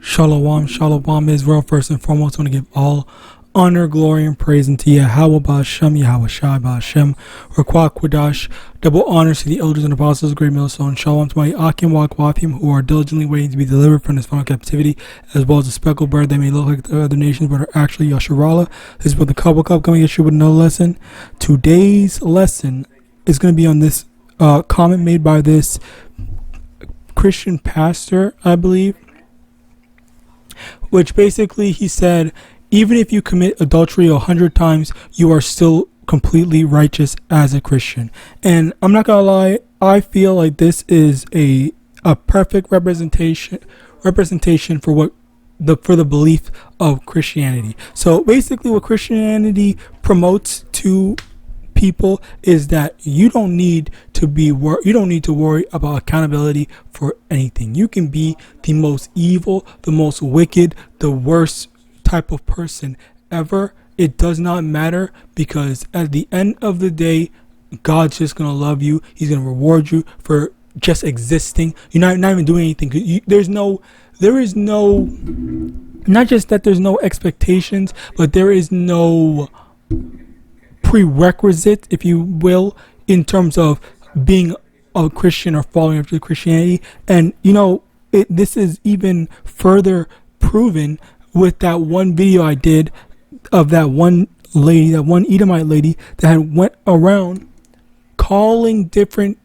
Shalom, shalom, Israel. First and foremost, I want to give all honor, glory, and praise unto YAHAWAH BaHashem, YAHAWASHI BaHashem, Raquah Quadash. Double honors to the elders and apostles of Great Millstone. Shalom to my YAHAWAH who are diligently waiting to be delivered from this final captivity, as well as the speckled bird that may look like the other nations, but are actually Yasharallah. This is what the Kabbalah Cup coming at you with another lesson. Today's lesson is going to be on this comment made by this Christian pastor, I believe, which basically he said, even if you commit adultery 100 times, you are still completely righteous as a Christian. And I'm not gonna lie, I feel like this is a perfect representation for the belief of Christianity. So basically what Christianity promotes to people is that you don't need to worry about accountability for anything. You can be the most evil, the most wicked, the worst type of person ever. It does not matter, because at the end of the day, God's just gonna love you. He's gonna reward you for just existing. You're not even doing anything. There is no, not just that there's no expectations, but there is no prerequisite, if you will, in terms of being a Christian or following after Christianity. And this is even further proven with that one video I did of that one lady, that one Edomite lady that had went around calling different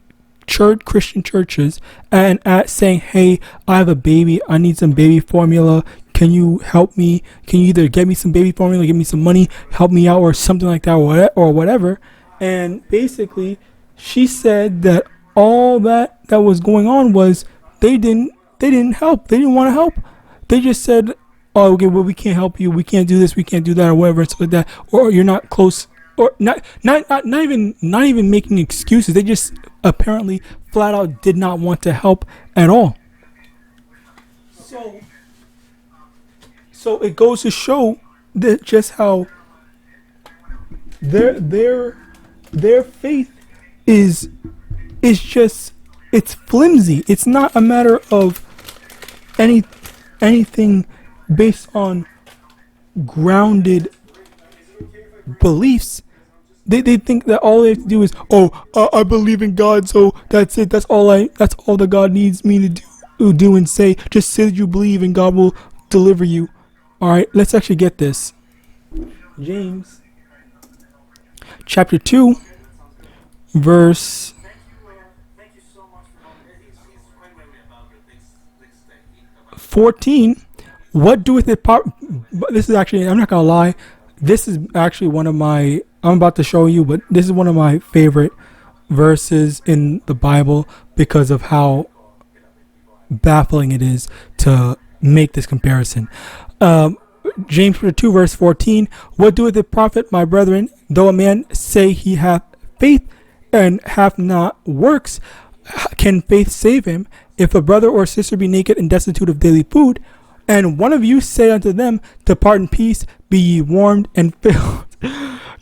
Christian churches and saying, hey, I have a baby, I need some baby formula, can you help me? Can you either get me some baby formula, give me some money, help me out, or something like that, or whatever. And basically she said that all that was going on was they didn't help. They didn't want to help. They just said, oh, okay, well, we can't help you, we can't do this, we can't do that, or whatever, and stuff like that, or you're not close, or not even making excuses. They just apparently flat out did not want to help at all. So it goes to show that just how their faith is just, it's flimsy. It's not a matter of anything based on grounded beliefs. They think that all they have to do is, I believe in God, so that's it. That's all that God needs me to do and say. Just say that you believe and God will deliver you. All right, let's actually get this. James chapter 2 verse 14. What doeth it this is actually, I'm not gonna lie, this is actually one of my, I'm about to show you, but this is one of my favorite verses in the Bible because of how baffling it is to make this comparison. James 2 verse 14. What doeth it profit, my brethren, though a man say he hath faith and hath not works? Can faith save him? If a brother or sister be naked and destitute of daily food, and one of you say unto them, depart in peace, be ye warmed and filled,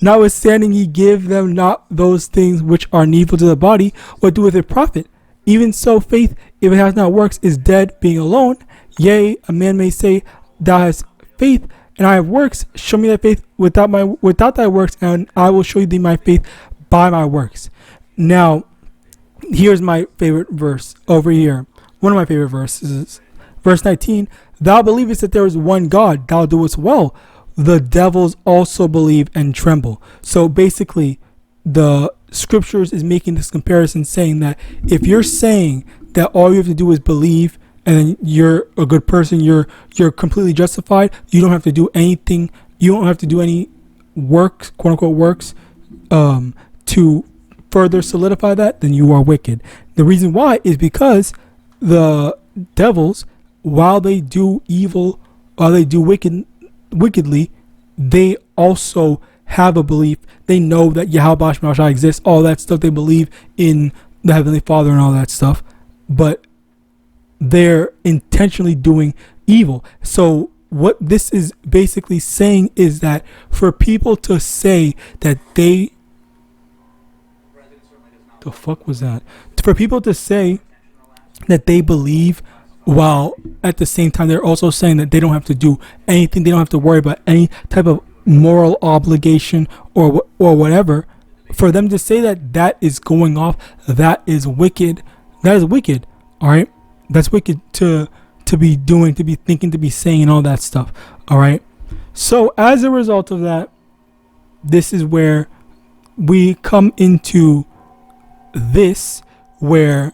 notwithstanding ye give them not those things which are needful to the body, what doeth it profit? Even so faith, if it has not works, is dead, being alone. Yea, a man may say, thou hast faith and I have works, show me thy faith without thy works, and I will show thee my faith by my works. Now here's my favorite verse over here. One of my favorite verses, verse 19. Thou believest that there is one God, thou doest well. The devils also believe and tremble. So basically the scriptures is making this comparison, saying that if you're saying that all you have to do is believe and you're a good person, you're completely justified, you don't have to do anything, you don't have to do any works, quote unquote works, to further solidify that, then you are wicked. The reason why is because the devils, while they do evil, while they do wickedly, they also have a belief. They know that YAHAWAH exists, all that stuff. They believe in the Heavenly Father and all that stuff, but they're intentionally doing evil. So what this is basically saying is that for people to say that the fuck was that? For people to say that they believe while at the same time they're also saying that they don't have to do anything, they don't have to worry about any type of moral obligation or whatever. For them to say that that is going off, that is wicked. That is wicked. All right, that's wicked to be doing, to be thinking, to be saying all that stuff. All right. So as a result of that, this is where we come into this, where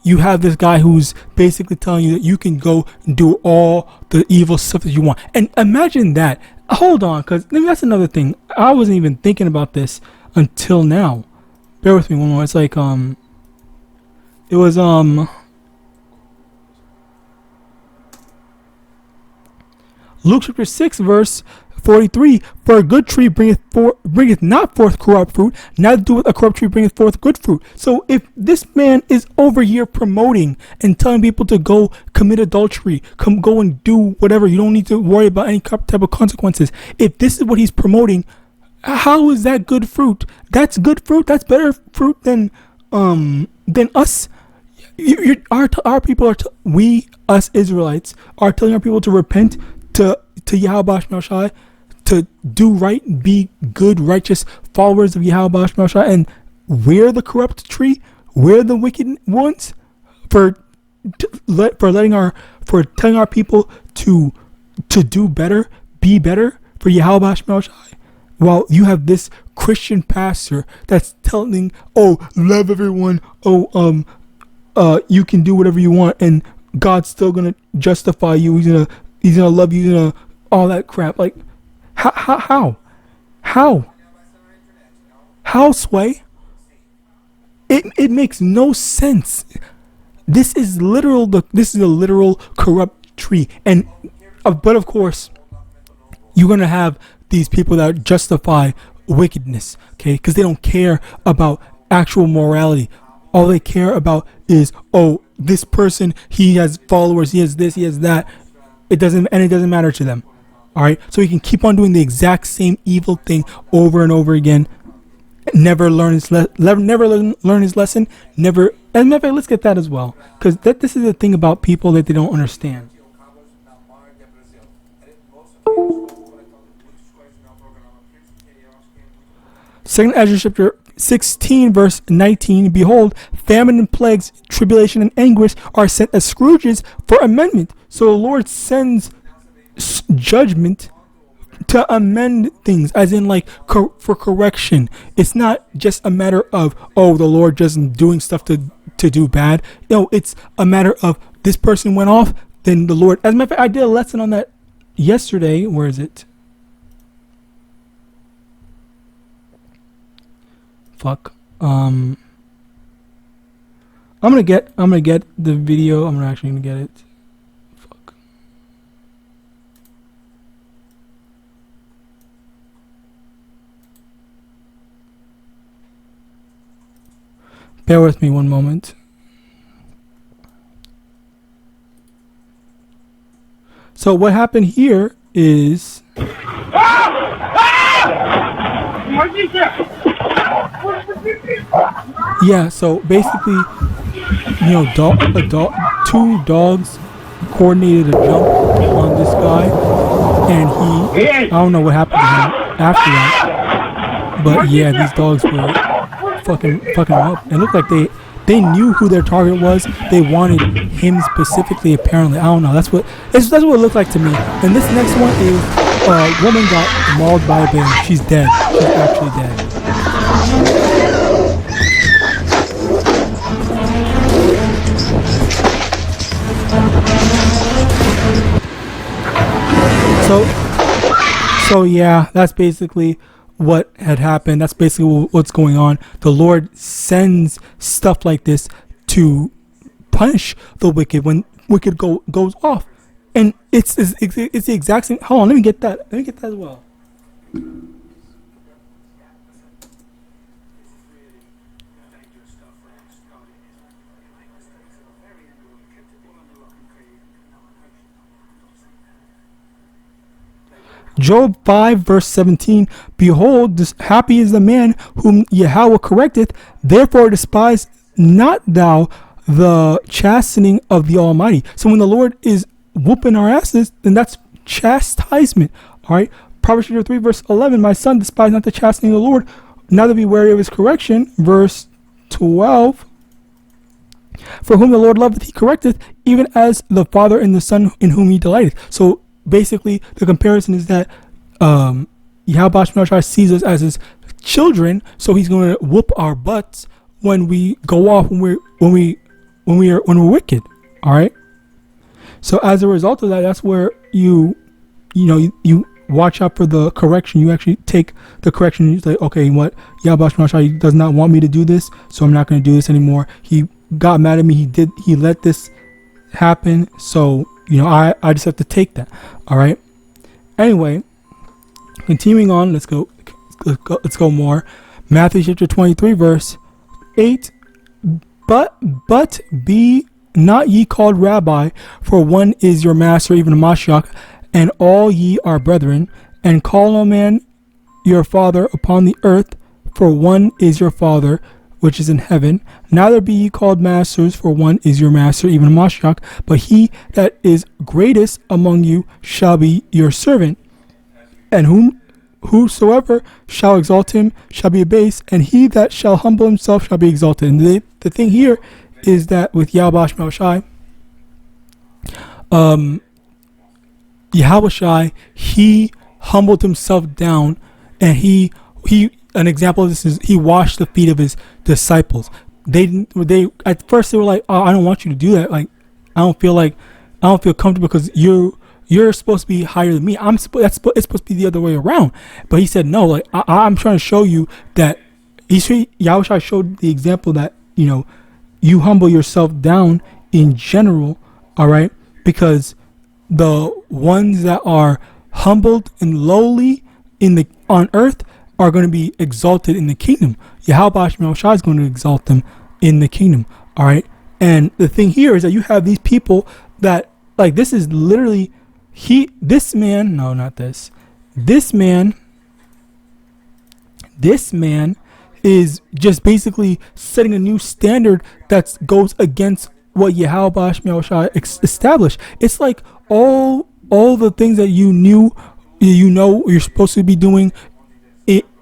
you have this guy who's basically telling you that you can go and do all the evil stuff that you want. And imagine that. Hold on, because that's another thing. I wasn't even thinking about this until now. Bear with me one more. It's like it was Luke chapter 6 verse 43, for a good tree bringeth not forth corrupt fruit, neither doeth a corrupt tree bringeth forth good fruit. So if this man is over here promoting and telling people to go commit adultery, go and do whatever, you don't need to worry about any type of consequences. If this is what he's promoting, how is that good fruit? That's good fruit. That's better fruit than us. Our people we us Israelites are telling our people to repent, to YAHAWAH, to do right, be good, righteous followers of YAHAWAH, and we're the corrupt tree, we're the wicked ones for telling our people to do better, be better for YAHAWAH, while you have this Christian pastor that's telling, oh, love everyone, you can do whatever you want, and God's still gonna justify you. He's gonna love you. He's gonna all that crap. Like, how, Sway? It makes no sense. This is a literal corrupt tree, and but of course, you're gonna have these people that justify wickedness, okay? Because they don't care about actual morality. All they care about is, oh, this person, he has followers, he has this, he has that. It doesn't matter to them. All right, so he can keep on doing the exact same evil thing over and over again. Never learn his lesson. Never. And never. Let's get that as well, because this is the thing about people that they don't understand. Second Ezra chapter 16 verse 19. Behold, famine and plagues, tribulation and anguish are sent as scourges for amendment. So the Lord sends judgment to amend things, as in like for correction. It's not just a matter of, oh, the Lord just doing stuff to do bad. No, it's a matter of this person went off, then the Lord. As a matter of fact, I did a lesson on that yesterday. Where is it? Fuck. I'm gonna get the video. I'm actually gonna get it. Fuck. Bear with me one moment. So what happened here is yeah, so basically, two dogs coordinated a jump on this guy, and I don't know what happened to him after that, but yeah, these dogs were fucking him up. It looked like they knew who their target was. They wanted him specifically, apparently. I don't know. That's what it looked like to me. And this next one is a woman got mauled by a bear. She's dead. She's actually dead. So yeah, that's basically what had happened. That's basically what's going on. The Lord sends stuff like this to punish the wicked when wicked goes off, and it's the exact same. Hold on, let me get that as well. Job 5 verse 17. Behold, happy is the man whom Yahweh correcteth, therefore despise not thou the chastening of the Almighty. So when the Lord is whooping our asses, then that's chastisement. All right. Proverbs 3 verse 11, my son, despise not the chastening of the Lord, neither be weary of his correction. Verse 12, for whom the Lord loveth, he correcteth, even as the father and the son in whom he delighteth. So basically, the comparison is that Yahawadah sees us as his children, so he's going to whoop our butts when we go off, when we're wicked. All right. So as a result of that, that's where you watch out for the correction. You actually take the correction and you say, okay, what? Yahawadah does not want me to do this, so I'm not going to do this anymore. He got mad at me. He let this happen. So, I just have to take that. All right. Anyway, continuing on, let's go more. Matthew chapter 23 verse 8. But be not ye called rabbi, for one is your master, even Mashiach, and all ye are brethren. And call no man your father upon the earth, for one is your Father which is in heaven. Neither be ye called masters, for one is your master, even Mashiach. But he that is greatest among you shall be your servant. And whosoever shall exalt him shall be abased, and he that shall humble himself shall be exalted. And the thing here is that with YAHAWASHI, Yahawadah, he humbled himself down, and he an example of this is he washed the feet of his disciples. They at first they were like, oh, I don't want you to do that. Like, I don't feel comfortable because you're supposed to be higher than me. It's supposed to be the other way around. But he said, no, like I'm trying to show you that Yahushua showed the example that, you humble yourself down in general. All right. Because the ones that are humbled and lowly on earth are going to be exalted in the kingdom. Yahawadah is going to exalt them in the kingdom. All right. And the thing here is that you have these people that, like, this is literally this man is just basically setting a new standard that goes against what Yahawadah established. It's like all the things that you're supposed to be doing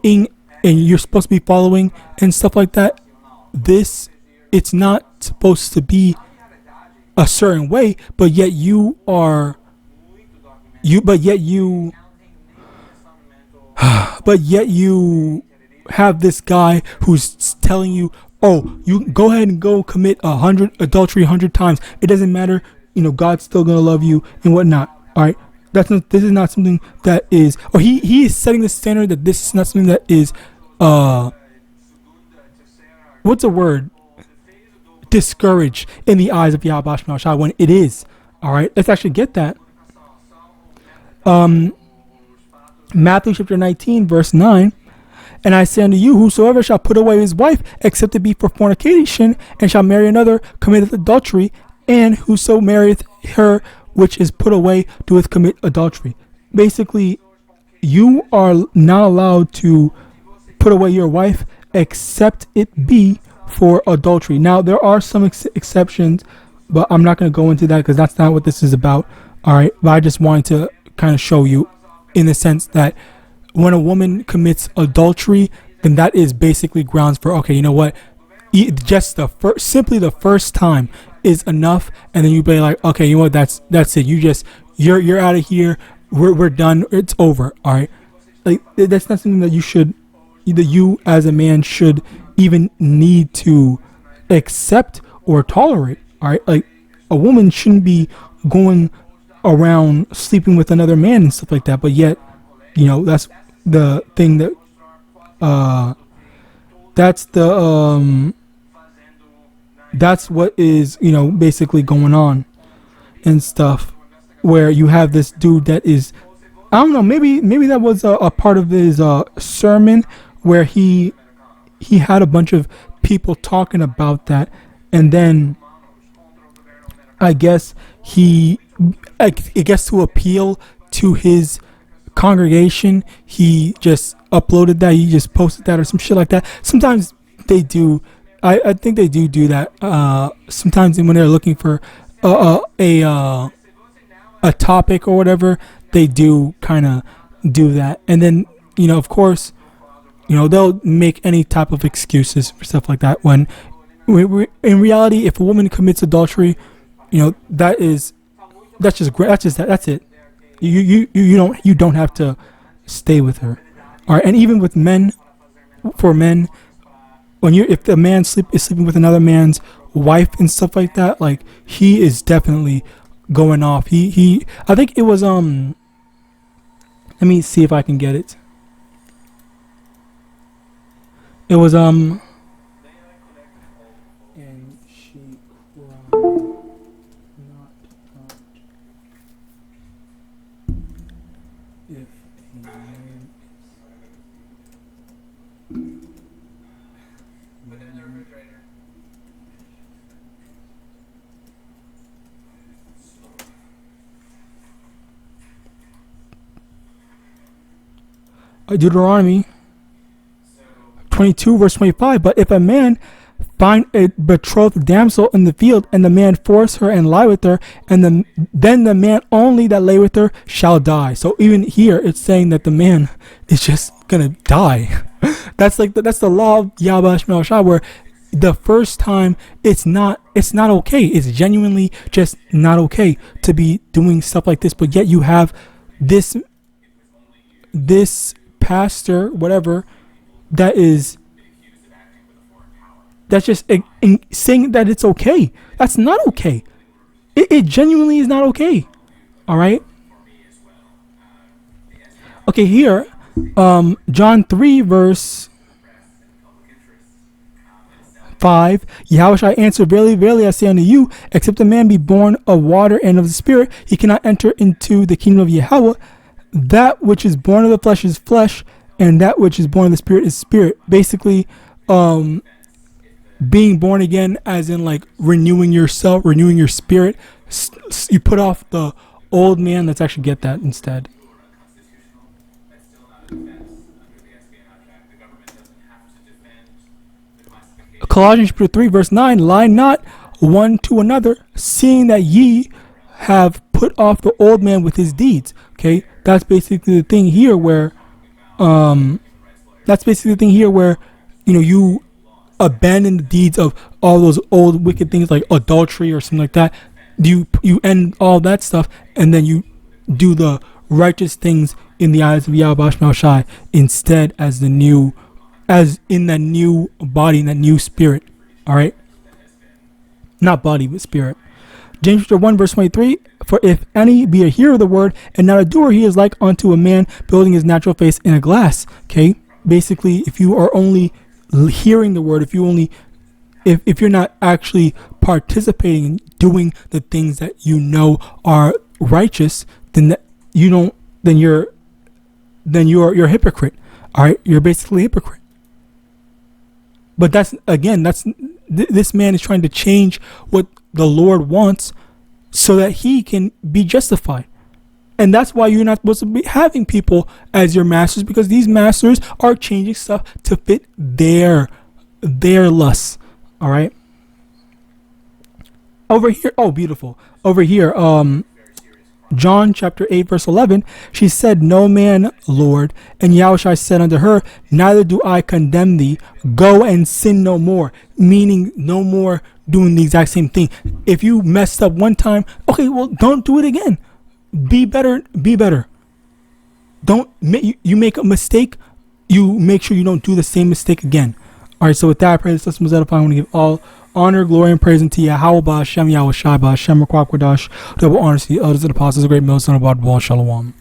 and you're supposed to be following and stuff like that. It's not supposed to be a certain way, but yet you have this guy who's telling you, oh, you go ahead and go commit adultery 100 times. It doesn't matter. God's still going to love you and whatnot. All right. This is not something that is, or he is setting the standard that this is not something that is, what's a word? Discouraged in the eyes of Yahawadah when it is. All right. Let's actually get that. Matthew chapter 19 verse 9. And I say unto you, whosoever shall put away his wife, except it be for fornication, and shall marry another, committeth adultery. And whoso marrieth her which is put away doeth commit adultery. Basically, you are not allowed to put away your wife except it be for adultery. Now, there are some exceptions, but I'm not going to go into that because that's not what this is about. All right. But I just wanted to kind of show you in the sense that when a woman commits adultery, then that is basically grounds for, okay, you know what? Just simply the first time is enough, and then you be like, okay, you know what? That's it. You're out of here. We're done. It's over. All right. Like, that's not something that you as a man should even need to accept or tolerate. All right. Like, a woman shouldn't be going around sleeping with another man and stuff like that. But yet, that's the thing that that's what is basically going on and stuff, where you have this dude that is, I don't know, maybe that was a part of his sermon where he had a bunch of people talking about that, and then I guess to appeal to his congregation, he just uploaded that, he just posted that or some shit like that. Sometimes they do I think they do that sometimes when they're looking for a topic or whatever. They do kind of do that, and then of course, they'll make any type of excuses for stuff like that. When in reality, if a woman commits adultery, that's just great. That's it. You don't have to stay with her. All right, and even with men, for men, if the man is sleeping with another man's wife and stuff like that, like he is definitely going off. I think it was let me see if I can get it. It was and she cried not if a man Deuteronomy 22 verse 25. But if a man find a betrothed damsel in the field, and the man force her and lie with her, and then the man only that lay with her shall die. So even here it's saying that the man is just gonna die. That's the law of YAHAWAH, where the first time it's not okay. It's genuinely just not okay to be doing stuff like this. But yet you have this pastor, whatever, that's just saying that it's okay. That's not okay. It genuinely is not okay. All right. Okay, here, John 3 verse 5. Yahawashi answered, verily, verily, I say unto you, except a man be born of water and of the Spirit, he cannot enter into the kingdom of Yahweh. That which is born of the flesh is flesh, and that which is born of the Spirit is spirit. Basically, being born again, as in like renewing yourself, renewing your spirit. You put off the old man. Let's actually get that instead. Colossians 3 verse 9, lie not one to another, seeing that ye have put off the old man with his deeds. Okay, that's basically the thing here where you abandon the deeds of all those old wicked things like adultery or something like that. You end all that stuff, and then you do the righteous things in the eyes of Yahawadah instead, as in the new body, in that new spirit. All right, not body but spirit. James chapter 1 verse 23. For if any be a hearer of the word and not a doer, he is like unto a man building his natural face in a glass. Okay, basically, if you are only hearing the word, if you're not actually participating in doing the things that you know are righteous, then you're a hypocrite. All right, you're basically a hypocrite. But this man is trying to change what the Lord wants so that he can be justified. And that's why you're not supposed to be having people as your masters, because these masters are changing stuff to fit their lusts. All right. Over here, oh, beautiful. Over here, John chapter 8 verse 11, she said, no man, Lord. And Yahushua said unto her, neither do I condemn thee. Go and sin no more. Meaning no more doing the exact same thing. If you messed up one time, okay, well, don't do it again. Be better. Don't you make a mistake, you make sure you don't do the same mistake again. All right, so with that, I pray this lesson was edifying. I want to give all honor, glory, and praise unto Yahawah, Shem, Yahawashi, Shem, Rakwakwadosh, double honor to the elders and apostles, the great millstone of God, Shalom.